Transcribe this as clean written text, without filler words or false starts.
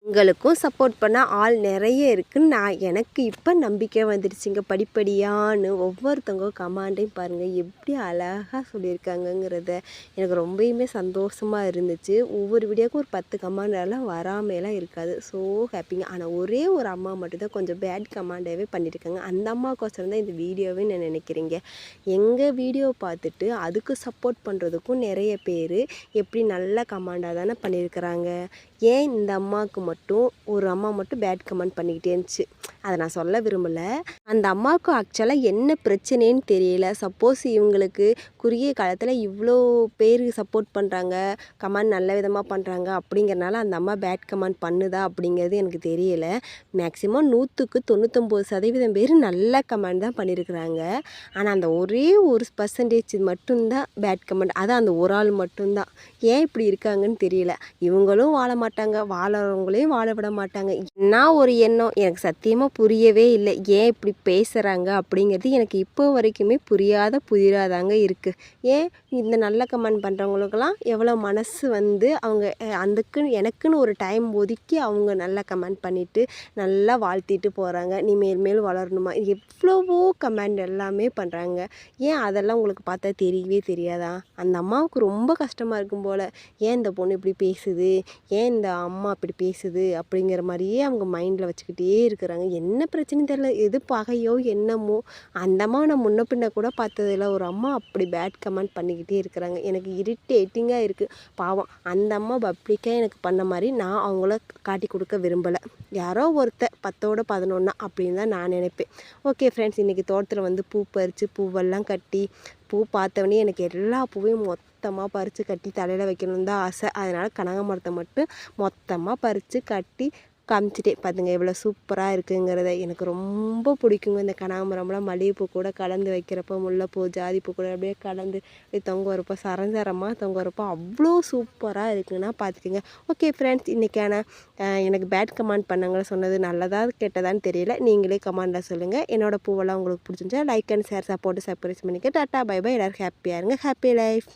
உங்களுக்கும் சப்போர்ட் பண்ண ஆள் நிறைய இருக்குன்னு எனக்கு இப்போ நம்பிக்கை வந்துடுச்சுங்க. படிப்படியான்னு ஒவ்வொருத்தவங்க கமாண்டையும் பாருங்கள் எப்படி அழகாக சொல்லியிருக்காங்கங்கிறத எனக்கு ரொம்பவுமே சந்தோஷமாக இருந்துச்சு. ஒவ்வொரு வீடியோவுக்கும் ஒரு 10 கமாண்டெல்லாம் வராமலாம் இருக்காது. ஸோ ஹாப்பிங்க. ஆனால் ஒரே ஒரு அம்மா மட்டும்தான் கொஞ்சம் பேட் கமாண்டாகவே பண்ணியிருக்காங்க. அந்த அம்மாவுக்கோசரம் தான் இந்த வீடியோவே நான் நினைக்கிறீங்க. எங்கள் வீடியோ பார்த்துட்டு அதுக்கு சப்போர்ட் பண்ணுறதுக்கும் நிறைய பேர் எப்படி நல்ல கமாண்டாக தானே பண்ணியிருக்கிறாங்க. ஏன் இந்த அம்மாவுக்கு மட்டும் ஒரு அம்மா மட்டும் பேட் கமெண்ட் பண்ணிக்கிட்டே இருந்துச்சு. அதை நான் சொல்ல விரும்பலை. அந்த அம்மாவுக்கு ஆக்சுவலாக என்ன பிரச்சனைன்னு தெரியல. சப்போஸ் இவங்களுக்கு குறுகிய காலத்தில் இவ்வளோ பேர் சப்போர்ட் பண்ணுறாங்க, கமெண்ட் நல்ல விதமாக பண்ணுறாங்க அப்படிங்கிறனால அந்த அம்மா பேட் கமெண்ட் பண்ணுதா அப்படிங்கிறது எனக்கு தெரியலை. மேக்ஸிமம் 100க்கு 99% பேர் நல்ல கமெண்ட் தான் பண்ணியிருக்கிறாங்க. ஆனால் அந்த ஒரே ஒரு பர்சன்டேஜ் மட்டும்தான் பேட் கமெண்ட். அதான் அந்த ஒரு ஆள் மட்டும்தான். ஏன் இப்படி இருக்காங்கன்னு தெரியல. இவங்களும் வாழ மாட்டாங்க, வாழறவங்களையும் வாழ விட மாட்டாங்க. என்ன ஒரு எண்ணம் எனக்கு சத்தியமாக புரியவே இல்லை. ஏன் இப்படி பேசுகிறாங்க அப்படிங்கிறது எனக்கு இப்போ வரைக்குமே புதிராதாங்க இருக்குது. ஏன் இந்த நல்ல கமெண்ட் பண்ணுறவங்களுக்கெல்லாம் எவ்வளோ மனசு வந்து அவங்க எனக்குன்னு ஒரு டைம் ஒதுக்கி அவங்க நல்லா கமெண்ட் பண்ணிவிட்டு நல்லா வாழ்த்திட்டு போகிறாங்க. நீ மேல் வளரணுமா, எவ்வளவோ கமெண்ட் எல்லாமே பண்ணுறாங்க. ஏன் அதெல்லாம் உங்களுக்கு பார்த்தா தெரியவே தெரியாதா? அந்த அம்மாவுக்கு ரொம்ப கஷ்டமாக இருக்கும் போல். ஏன் இந்த பொண்ணு இப்படி பேசுது, ஏன் இந்த அம்மா இப்படி பேசுது அப்படிங்கிற மாதிரியே அவங்க மைண்டில் வச்சுக்கிட்டே இருக்கிறாங்க. என்ன பிரச்சனைன்னு தெரியல, எது பகையோ என்னமோ. அந்த அம்மா நான் முன்ன பின்ன கூட பார்த்ததில்ல. ஒரு அம்மா அப்படி பேட் கமெண்ட் பண்ணிக்கிட்டே இருக்கிறாங்க. எனக்கு இரிட்டேட்டிங்காக இருக்குது. பாவம் அந்த அம்மா பப்ளிக்காக எனக்கு பண்ண மாதிரி நான் அவங்கள காட்டி கொடுக்க விரும்பலை. யாரோ ஒருத்தர் 10ஓட 11 அப்படின்னு தான் நான் நினைப்பேன். ஓகே ஃப்ரெண்ட்ஸ், இன்றைக்கி தோட்டத்தில் வந்து பூ பறித்து பூவெல்லாம் கட்டி பூ பார்த்தவொடனே எனக்கு எல்லா பூவையும் மொத்தமாக பறித்து கட்டி தலையில் வைக்கணுன்னு தான் ஆசை. அதனால் கனகாமரத்தை மட்டும் மொத்தமாக பறித்து கட்டி காமிச்சிட்டேன். பார்த்துங்க எவ்வளோ சூப்பராக இருக்குங்கிறத. எனக்கு ரொம்ப பிடிக்குங்க இந்த கனகாமரம்லாம். மல்லிகைப்பூ கூட கலந்து வைக்கிறப்போ, முல்லைப்பூ ஜாதிப்பூ கூட அப்படியே கலந்து அப்படியே தொங்க வரப்போ, சரஞ்சரமாக தொங்க வரப்போ அவ்வளோ சூப்பராக இருக்குன்னா பார்த்துக்குங்க. ஓகே ஃப்ரெண்ட்ஸ், இன்றைக்கான எனக்கு பேட் கமெண்ட் பண்ணவங்கள சொன்னது நல்லதா கெட்டதான்னு தெரியல. நீங்களே கமெண்டில் சொல்லுங்கள். என்னோடய பூவெல்லாம் உங்களுக்கு பிடிச்சிருந்துச்சா like and share support surprise பண்ணிக்க. Tata bye bye. எல்லோரும் ஹாப்பியாக இருங்க. Happy life.